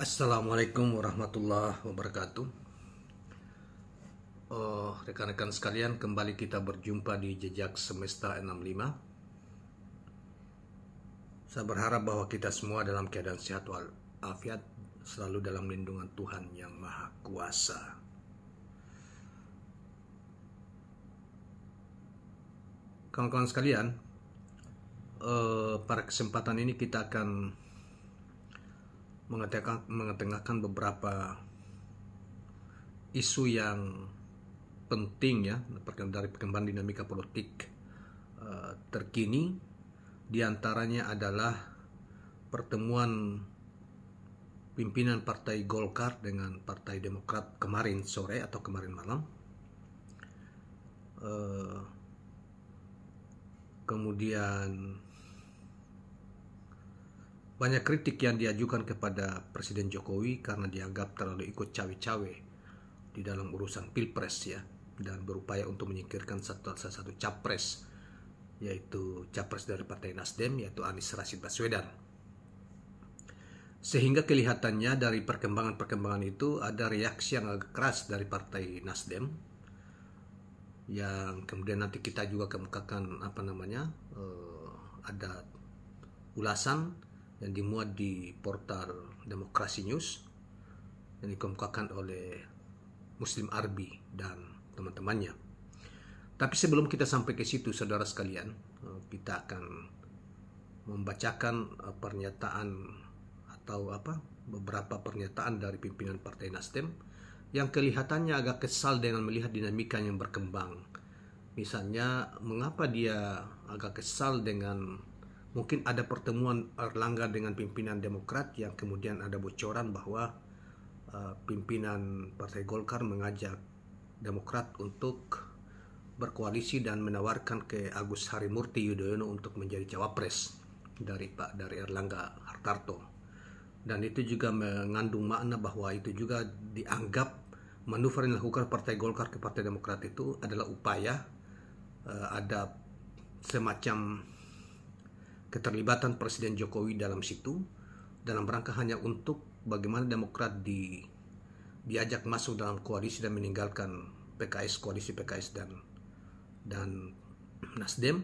Assalamualaikum warahmatullahi wabarakatuh. Rekan-rekan sekalian, kembali kita berjumpa di Jejak Semesta 65. Saya berharap bahwa kita semua dalam keadaan sehat walafiat, selalu dalam lindungan Tuhan Yang Maha Kuasa. Kawan-kawan sekalian, pada kesempatan ini kita akan mengetengahkan beberapa isu yang penting ya dari perkembangan dinamika politik terkini. Di antaranya adalah pertemuan pimpinan Partai Golkar dengan Partai Demokrat kemarin sore atau kemarin malam. Kemudian banyak kritik yang diajukan kepada Presiden Jokowi karena dianggap terlalu ikut cawe-cawe di dalam urusan pilpres ya, dan berupaya untuk menyingkirkan salah satu capres, yaitu capres dari Partai Nasdem, yaitu Anies Rashid Baswedan. Sehingga kelihatannya dari perkembangan itu ada reaksi yang agak keras dari Partai Nasdem, yang kemudian nanti kita juga kemukakan ada ulasan yang dimuat di portal Demokrasi News yang dikemukakan oleh Muslim Arbi dan teman-temannya. Tapi sebelum kita sampai ke situ, saudara sekalian, kita akan membacakan pernyataan atau beberapa pernyataan dari pimpinan Partai Nasdem yang kelihatannya agak kesal dengan melihat dinamika yang berkembang. Misalnya, mengapa dia agak kesal dengan mungkin ada pertemuan Erlangga dengan pimpinan Demokrat yang kemudian ada bocoran bahwa pimpinan Partai Golkar mengajak Demokrat untuk berkoalisi dan menawarkan ke Agus Harimurti Yudhoyono untuk menjadi cawapres dari Erlangga Hartarto. Dan itu juga mengandung makna bahwa itu juga dianggap manuver yang dilakukan Partai Golkar ke Partai Demokrat itu adalah upaya ada semacam keterlibatan Presiden Jokowi dalam situ, dalam rangka hanya untuk bagaimana Demokrat diajak masuk dalam koalisi dan meninggalkan koalisi PKS dan Nasdem,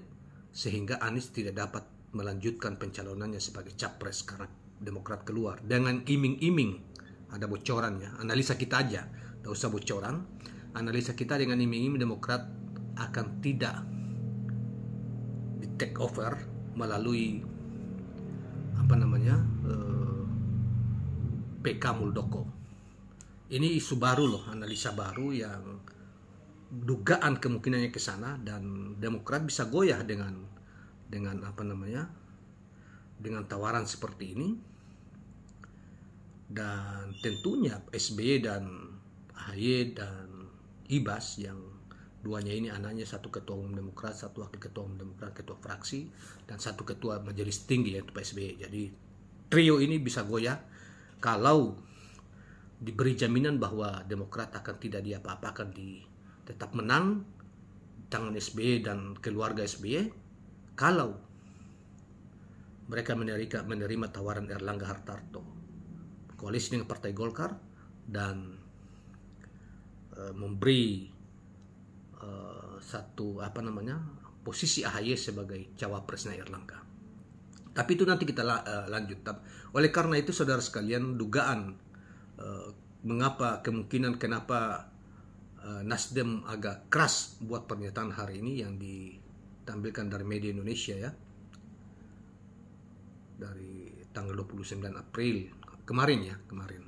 sehingga Anies tidak dapat melanjutkan pencalonannya sebagai capres karena Demokrat keluar dengan iming-iming. Ada bocorannya, analisa kita aja, tidak usah bocoran. Analisa kita dengan iming-iming Demokrat akan tidak di take over melalui PK Muldoko. Ini isu baru loh, analisa baru yang dugaan kemungkinannya ke sana, dan Demokrat bisa goyah dengan tawaran seperti ini. Dan tentunya SBY dan AHY dan Ibas, yang duanya ini anaknya satu ketua umum Demokrat, satu wakil ketua umum Demokrat, ketua fraksi, dan satu ketua majelis tinggi yaitu Pak SBY. Jadi trio ini bisa goyah kalau diberi jaminan bahwa Demokrat akan tidak diapa-apakan, tetap menang tangan SBY dan keluarga SBY, kalau mereka menerima tawaran Erlangga Hartarto koalisi dengan Partai Golkar dan memberi posisi AHY sebagai cawapresnya Erlangga. Tapi itu nanti kita lanjut. Oleh karena itu, saudara sekalian, dugaan kenapa Nasdem agak keras buat pernyataan hari ini yang ditampilkan dari media Indonesia ya, dari tanggal 29 April kemarin.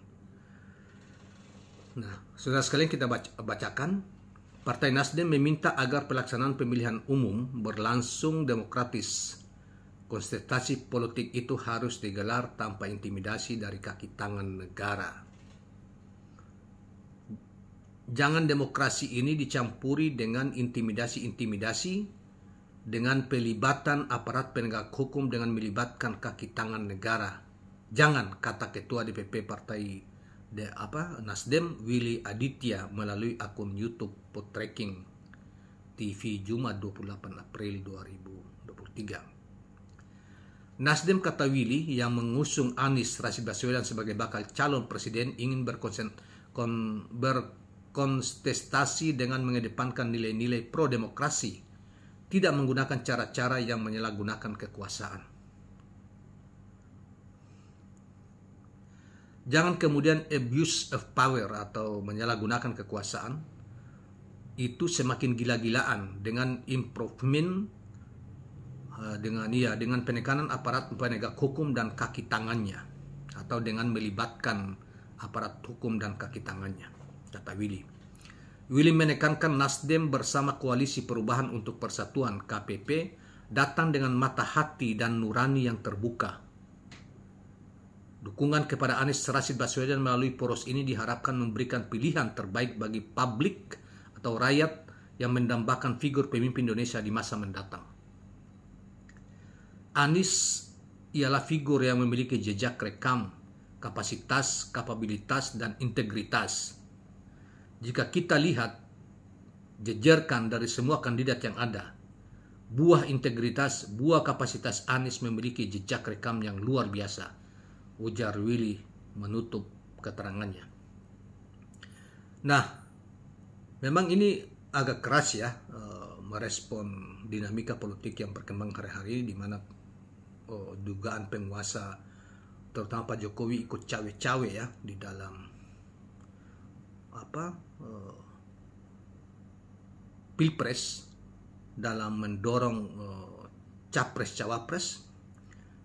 Nah, saudara sekalian, kita bacakan. Partai Nasdem meminta agar pelaksanaan pemilihan umum berlangsung demokratis. Kontestasi politik itu harus digelar tanpa intimidasi dari kaki tangan negara. Jangan demokrasi ini dicampuri dengan intimidasi, dengan pelibatan aparat penegak hukum, dengan melibatkan kaki tangan negara. Jangan, kata Ketua DPP Partai Nasdem Willy Aditya melalui akun YouTube Potreking TV Jumat 28 April 2023. Nasdem, kata Willy, yang mengusung Anies Rashid Baswedan sebagai bakal calon presiden, ingin berkontestasi dengan mengedepankan nilai-nilai pro-demokrasi, tidak menggunakan cara-cara yang menyalahgunakan kekuasaan. Jangan kemudian abuse of power atau menyalahgunakan kekuasaan itu semakin gila-gilaan dengan improvement dengan penekanan aparat penegak hukum dan kaki tangannya, atau dengan melibatkan aparat hukum dan kaki tangannya, kata Willy. Willy menekankan Nasdem bersama Koalisi Perubahan untuk Persatuan KPP datang dengan mata hati dan nurani yang terbuka. Dukungan kepada Anies Rashid Baswedan melalui poros ini diharapkan memberikan pilihan terbaik bagi publik atau rakyat yang mendambakan figur pemimpin Indonesia di masa mendatang. Anies ialah figur yang memiliki jejak rekam, kapasitas, kapabilitas, dan integritas. Jika kita lihat, jejerkan dari semua kandidat yang ada, buah integritas, buah kapasitas Anies memiliki jejak rekam yang luar biasa, ujar Willy menutup keterangannya. Nah, memang ini agak keras ya, merespon dinamika politik yang berkembang hari-hari, di mana dugaan penguasa, terutama Pak Jokowi, ikut cawe-cawe ya di dalam Pilpres, dalam mendorong capres-cawapres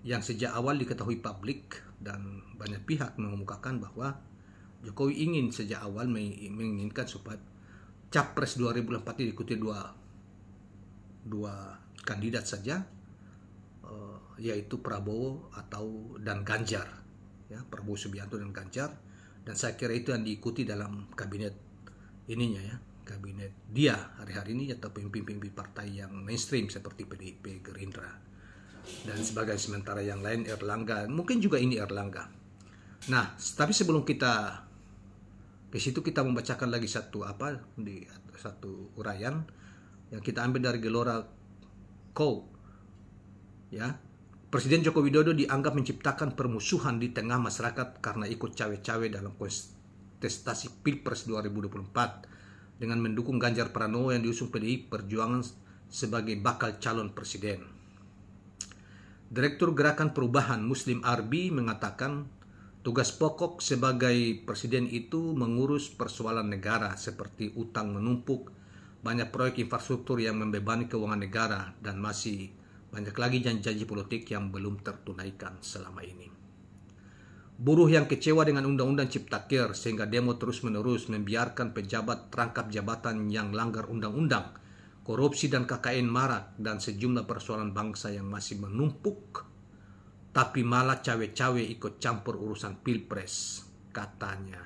yang sejak awal diketahui publik dan banyak pihak mengemukakan bahwa Jokowi ingin sejak awal menginginkan supaya capres 2024 diikuti dua kandidat saja, yaitu Prabowo dan Ganjar, ya, Prabowo Subianto dan Ganjar, dan saya kira itu yang diikuti dalam kabinet ininya ya, kabinet dia hari-hari ini, atau pemimpin-pemimpin partai yang mainstream seperti PDIP, Gerindra, dan sebagai sementara yang lain Erlangga, mungkin juga ini Erlangga. Nah, tapi sebelum kita ke situ, kita membacakan lagi satu uraian yang kita ambil dari Gelora Co. Ya, Presiden Joko Widodo dianggap menciptakan permusuhan di tengah masyarakat karena ikut cawe-cawe dalam kontestasi Pilpres 2024 dengan mendukung Ganjar Pranowo yang diusung PDI Perjuangan sebagai bakal calon presiden. Direktur Gerakan Perubahan Muslim Arbi mengatakan tugas pokok sebagai presiden itu mengurus persoalan negara seperti utang menumpuk, banyak proyek infrastruktur yang membebani keuangan negara, dan masih banyak lagi janji-janji politik yang belum tertunaikan selama ini. Buruh yang kecewa dengan Undang-Undang Ciptaker sehingga demo terus-menerus membiarkan pejabat terangkap jabatan yang langgar undang-undang, korupsi dan KKN marak, dan sejumlah persoalan bangsa yang masih menumpuk, tapi malah cawe-cawe ikut campur urusan Pilpres, katanya.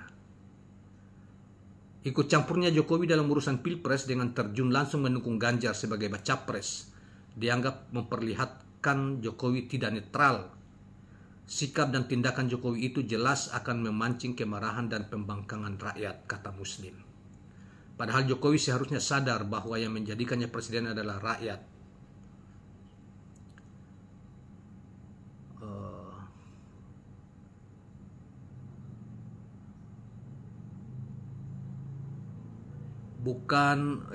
Ikut campurnya Jokowi dalam urusan Pilpres dengan terjun langsung mendukung Ganjar sebagai bacapres dianggap memperlihatkan Jokowi tidak netral. Sikap dan tindakan Jokowi itu jelas akan memancing kemarahan dan pembangkangan rakyat, kata Muslim. Padahal Jokowi seharusnya sadar bahwa yang menjadikannya presiden adalah rakyat. Bukan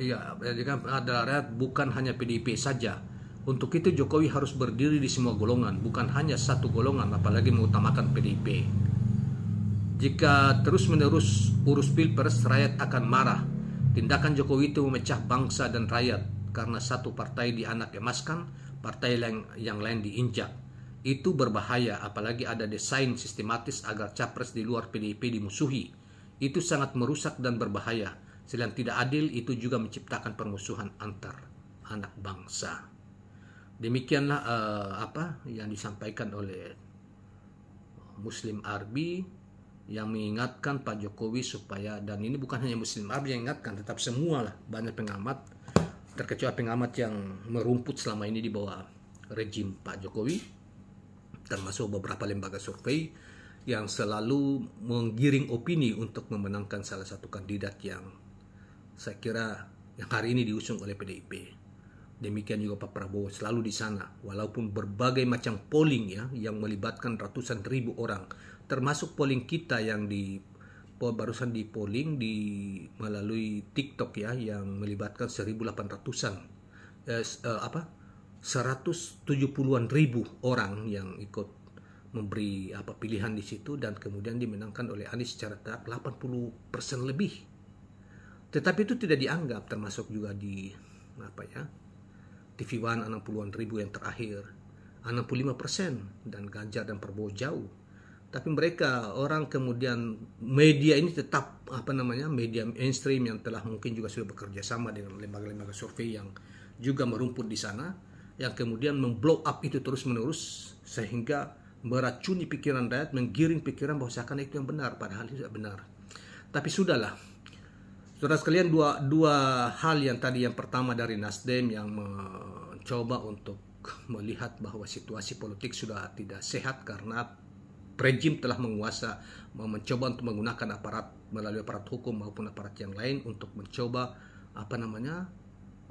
hanya PDIP saja. Untuk itu Jokowi harus berdiri di semua golongan, bukan hanya satu golongan, apalagi mengutamakan PDIP. Jika terus-menerus urus Pilpres, rakyat akan marah. Tindakan Jokowi itu memecah bangsa dan rakyat karena satu partai dianak emaskan, partai yang lain diinjak. Itu berbahaya, apalagi ada desain sistematis agar capres di luar PDIP dimusuhi. Itu sangat merusak dan berbahaya. Selain tidak adil, itu juga menciptakan permusuhan antar anak bangsa. Demikianlah yang disampaikan oleh Muslim Arbi yang mengingatkan Pak Jokowi supaya, dan ini bukan hanya Muslim Arbi yang mengingatkan, tetap semua lah, banyak pengamat, terkecuali pengamat yang merumput selama ini di bawah rejim Pak Jokowi, termasuk beberapa lembaga survei yang selalu menggiring opini untuk memenangkan salah satu kandidat yang saya kira yang hari ini diusung oleh PDIP. Demikian juga Pak Prabowo selalu di sana, walaupun berbagai macam polling ya yang melibatkan ratusan ribu orang, termasuk polling kita yang barusan di polling melalui TikTok ya yang melibatkan 1.800-an 170-an ribu orang yang ikut memberi pilihan di situ, dan kemudian dimenangkan oleh Anies secara telak 80% lebih. Tetapi itu tidak dianggap, termasuk juga di TV One 60-an ribu yang terakhir 65%, dan Ganjar dan Prabowo jauh. Tapi mereka orang kemudian media ini tetap media mainstream yang telah mungkin juga sudah bekerja sama dengan lembaga-lembaga survei yang juga merumput di sana, yang kemudian memblow up itu terus-menerus sehingga meracuni pikiran rakyat, menggiring pikiran bahwa seakan itu yang benar, padahal itu tidak benar. Tapi sudahlah. Saudara sekalian, dua hal yang tadi, yang pertama dari Nasdem yang mencoba untuk melihat bahwa situasi politik sudah tidak sehat karena rejim telah mencoba untuk menggunakan aparat, melalui aparat hukum maupun aparat yang lain untuk mencoba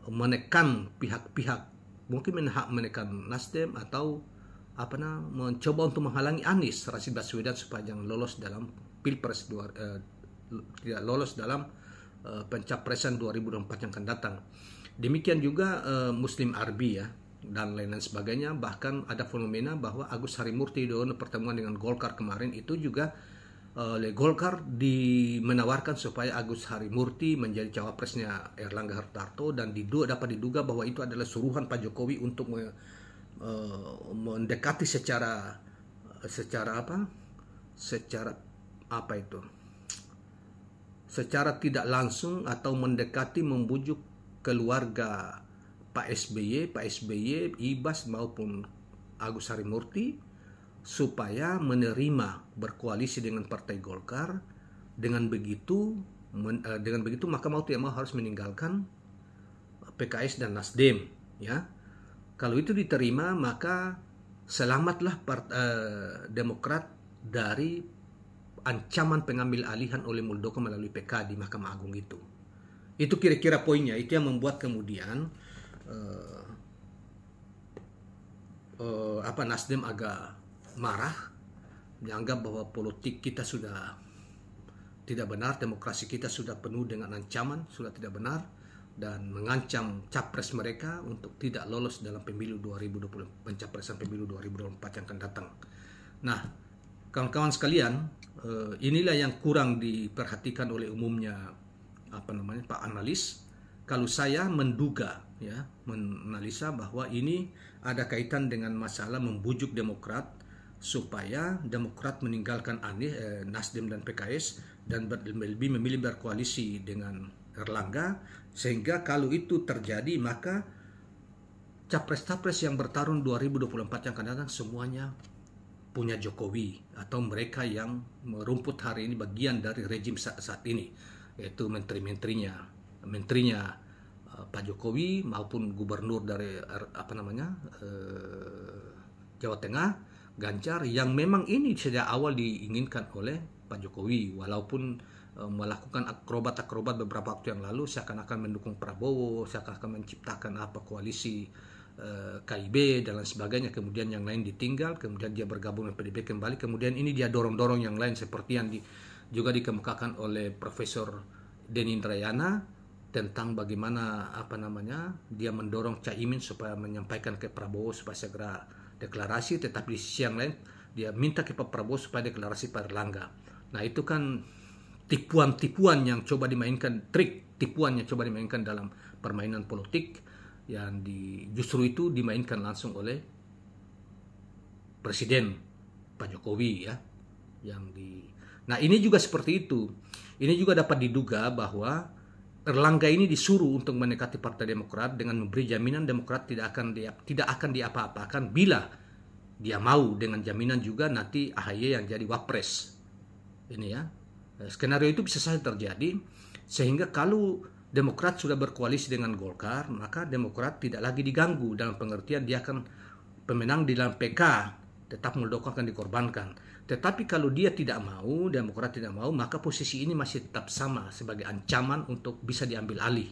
menekan pihak-pihak, mungkin menekan Nasdem atau mencoba untuk menghalangi Anies Rashid Baswedan supaya jangan lolos dalam Pilpres, tidak lolos dalam pencapresan 2024 yang akan datang. Demikian juga Muslim Arbi ya, dan lain-lain sebagainya. Bahkan ada fenomena bahwa Agus Harimurti dalam pertemuan dengan Golkar kemarin itu juga oleh Golkar menawarkan supaya Agus Harimurti menjadi cawapresnya Erlangga Hartarto, dan dapat diduga bahwa itu adalah suruhan Pak Jokowi untuk mendekati secara tidak langsung, atau mendekati, membujuk keluarga Pak SBY, Ibas maupun Agus Harimurti supaya menerima berkoalisi dengan Partai Golkar. Dengan begitu maka mau tidak mau harus meninggalkan PKS dan Nasdem ya. Kalau itu diterima, maka selamatlah Demokrat dari ancaman pengambil alihan oleh Muldoko melalui PK di Mahkamah Agung itu. Itu kira-kira poinnya. Itu yang membuat kemudian Nasdem agak marah, dianggap bahwa politik kita sudah tidak benar, demokrasi kita sudah penuh dengan ancaman, sudah tidak benar, dan mengancam capres mereka untuk tidak lolos dalam pemilu 2020, pencapresan pemilu 2024 yang akan datang. Nah, kawan-kawan sekalian, inilah yang kurang diperhatikan oleh umumnya Pak analis. Kalau saya menduga ya, menganalisa bahwa ini ada kaitan dengan masalah membujuk Demokrat supaya Demokrat meninggalkan Nasdem dan PKS dan lebih memilih berkoalisi dengan Erlangga, sehingga kalau itu terjadi maka capres-capres yang bertarung 2024 yang akan datang semuanya punya Jokowi, atau mereka yang merumput hari ini bagian dari rejim saat ini, yaitu menterinya Pak Jokowi maupun gubernur dari Jawa Tengah, Ganjar, yang memang ini sejak awal diinginkan oleh Pak Jokowi, walaupun melakukan akrobat beberapa waktu yang lalu seakan-akan mendukung Prabowo, seakan-akan menciptakan koalisi KIB dan lain sebagainya, kemudian yang lain ditinggal, kemudian dia bergabung dengan PDIP kembali, kemudian ini dia dorong-dorong yang lain seperti yang juga dikemukakan oleh Profesor Denny Indrayana tentang bagaimana dia mendorong Caimin supaya menyampaikan ke Prabowo supaya segera deklarasi, tetapi di sisi yang lain dia minta ke Pak Prabowo supaya deklarasi Pak Erlangga. Nah, itu kan tipuan yang coba dimainkan, trik tipuan yang coba dimainkan dalam permainan politik, yang justru itu dimainkan langsung oleh Presiden Pak Jokowi ya. Nah, ini juga seperti itu. Ini juga dapat diduga bahwa Erlangga ini disuruh untuk mendekati Partai Demokrat dengan memberi jaminan Demokrat tidak akan diapa-apakan bila dia mau, dengan jaminan juga nanti AHY yang jadi wapres. Ini ya. Skenario itu bisa saja terjadi, sehingga kalau Demokrat sudah berkoalisi dengan Golkar, maka Demokrat tidak lagi diganggu, dalam pengertian dia akan pemenang di dalam PK, tetap Muldoko akan dikorbankan. Tetapi kalau dia tidak mau, Demokrat tidak mau, maka posisi ini masih tetap sama sebagai ancaman untuk bisa diambil alih.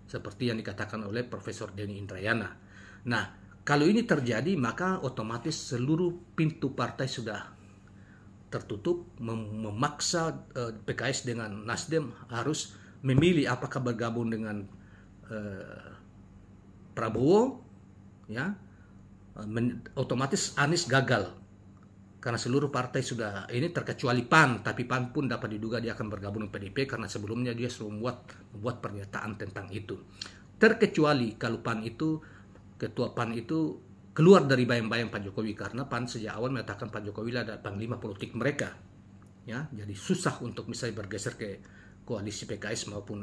seperti yang dikatakan oleh Profesor Denny Indrayana. Nah, kalau ini terjadi maka otomatis seluruh pintu partai sudah tertutup, memaksa PKS dengan Nasdem harus memilih apakah bergabung dengan Prabowo, ya, otomatis Anies gagal karena seluruh partai sudah ini, terkecuali PAN, tapi PAN pun dapat diduga dia akan bergabung dengan PDIP karena sebelumnya dia sudah membuat pernyataan tentang itu. Terkecuali kalau PAN itu, ketua PAN itu keluar dari bayang-bayang Pak Jokowi, karena PAN sejak awal mengatakan Pak Jokowi adalah panglima politik mereka, ya, jadi susah untuk misalnya bergeser ke koalisi PKS maupun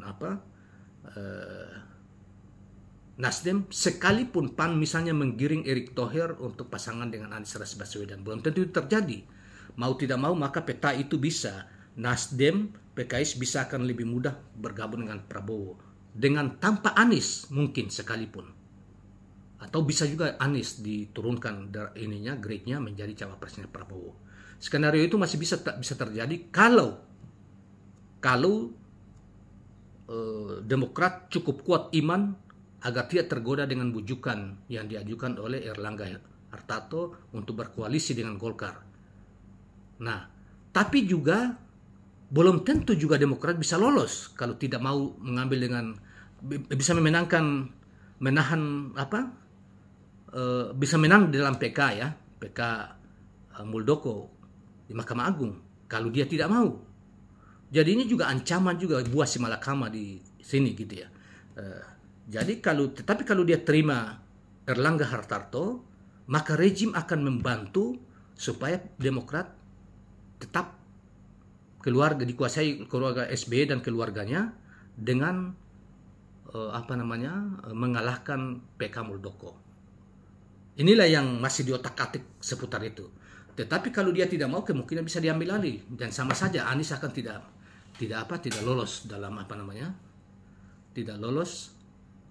Nasdem, sekalipun PAN misalnya menggiring Erick Thohir untuk pasangan dengan Anies Baswedan, belum tentu itu terjadi. Mau tidak mau maka peta itu bisa, Nasdem, PKS bisa akan lebih mudah bergabung dengan Prabowo dengan tanpa Anies mungkin sekalipun. Atau bisa juga Anies diturunkan grade-nya menjadi cawapresnya Prabowo. Skenario itu masih bisa terjadi kalau Demokrat cukup kuat iman agar tidak tergoda dengan bujukan yang diajukan oleh Erlangga Hartarto untuk berkoalisi dengan Golkar. Nah, tapi juga belum tentu juga Demokrat bisa lolos kalau tidak mau mengambil bisa bisa menang dalam PK, ya, PK Muldoko di Mahkamah Agung kalau dia tidak mau. Jadi ini juga ancaman juga buah si malakama di sini gitu ya. Tetapi kalau dia terima Erlangga Hartarto, maka rejim akan membantu supaya Demokrat tetap dikuasai keluarga SBY dan keluarganya dengan mengalahkan PK Muldoko. Inilah yang masih di otak-atik seputar itu. Tetapi kalau dia tidak mau, kemungkinan bisa diambil alih, dan sama saja Anies akan tidak lolos dalam tidak lolos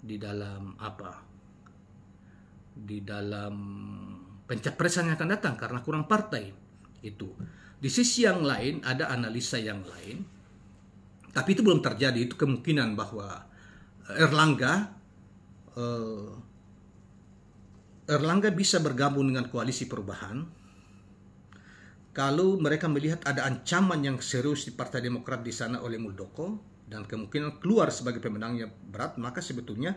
di dalam pencapresan yang akan datang karena kurang partai itu. Di sisi yang lain ada analisa yang lain, tapi itu belum terjadi. Itu kemungkinan bahwa Erlangga bisa bergabung dengan koalisi perubahan kalau mereka melihat ada ancaman yang serius di Partai Demokrat di sana oleh Muldoko dan kemungkinan keluar sebagai pemenangnya berat, maka sebetulnya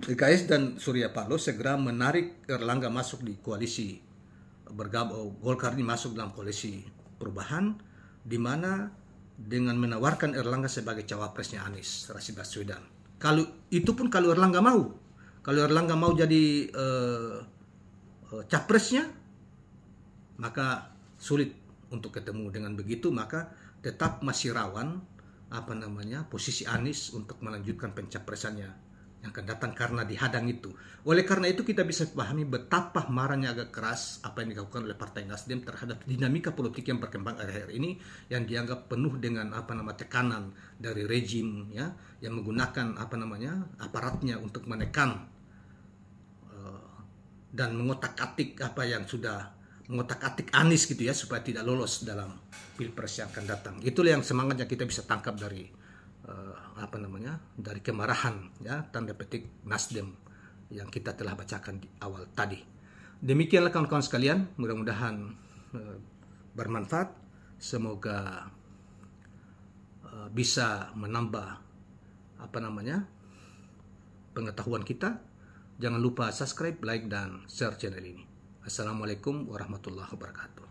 PKS dan Surya Paloh segera menarik Erlangga masuk di koalisi Golkar ini masuk dalam koalisi perubahan, di mana dengan menawarkan Erlangga sebagai cawapresnya Anies Rashid Baswedan. Kalau Erlangga mau jadi capresnya, maka sulit untuk ketemu. Dengan begitu maka tetap masih rawan posisi Anies untuk melanjutkan pencapresannya yang akan datang karena dihadang itu. Oleh karena itu kita bisa pahami betapa marahnya agak keras apa yang dilakukan oleh Partai Nasdem terhadap dinamika politik yang berkembang akhir-akhir ini, yang dianggap penuh dengan tekanan dari rejim, ya, yang menggunakan aparatnya untuk menekan dan mengotak-atik mengotak-atik Anies gitu ya, supaya tidak lolos dalam Pilpres yang akan datang. Itulah yang semangat yang kita bisa tangkap dari dari kemarahan, ya, tanda petik Nasdem yang kita telah bacakan di awal tadi. Demikianlah kawan-kawan sekalian, mudah-mudahan bermanfaat. Semoga bisa menambah pengetahuan kita. Jangan lupa subscribe, like, dan share channel ini. Assalamualaikum warahmatullahi wabarakatuh.